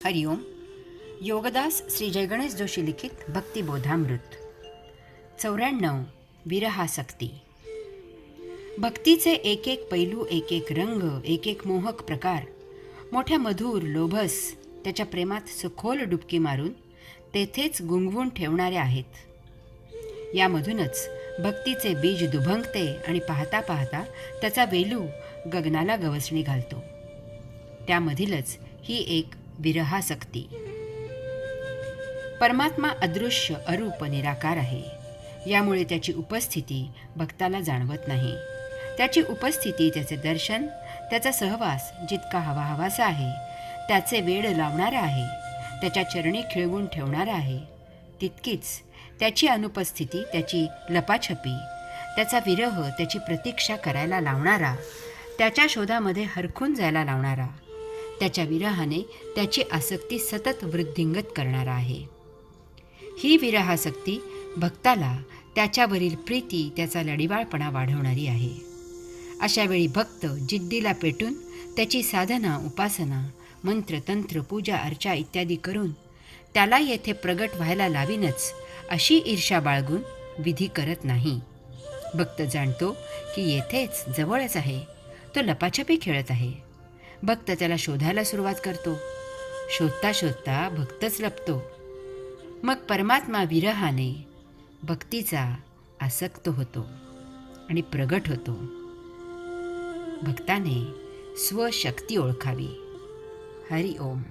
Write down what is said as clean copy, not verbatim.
हरिओम. योगदास श्री जयगणेश जोशी लिखित भक्तिबोधामृत 94. विरहासक्ती. भक्तीचे एक एक पैलू, एक एक रंग, एक एक मोहक प्रकार मोठ्या मधुर लोभस त्याच्या प्रेमात सखोल डुबकी मारून तेथेच गुंगवून ठेवणारे आहेत. यामधूनच भक्तीचे बीज दुभंगते आणि पाहता पाहता त्याचा वेलू गगनाला गवसणी घालतो. त्यामधीलच ही एक विरहासक्ती. परमात्मा अदृश्य, अरूप, निराकार आहे. यामुळे त्याची उपस्थिती भक्ताला जाणवत नाही. त्याची उपस्थिती, त्याचे दर्शन, त्याचा सहवास जितका हवाहवासा आहे, त्याचे वेड लावणारा आहे, त्याच्या चरणी खिळवून ठेवणारा आहे, तितकीच त्याची अनुपस्थिती, त्याची लपाछपी, त्याचा विरह, त्याची प्रतीक्षा करायला लावणारा, त्याच्या शोधामध्ये हरखून जायला लावणारा, त्याच्या विरहाने त्याची आसक्ती सतत वृद्धिंगत करणारा आहे. ही विरहासक्ती भक्ताला त्याच्यावरील प्रीती, त्याचा लढिवाळपणा वाढवणारी आहे. अशावेळी भक्त जिद्दीला पेटून त्याची साधना, उपासना, मंत्र, तंत्र, पूजा, अर्चा इत्यादी करून त्याला येथे प्रगट व्हायला लावीनच अशी ईर्ष्या बाळगून विधी करत नाही. भक्त जाणतो की येथेच जवळच आहे, तो लपाछपी खेळत आहे. भक्त त्याला शोधायला सुरुवात करतो. शोधता शोधता भक्तच लपतो. मग परमात्मा विरहाने भक्तीचा आसक्त होतो आणि प्रगट होतो. भक्ताने स्वशक्ती ओळखावी. हरि ओम.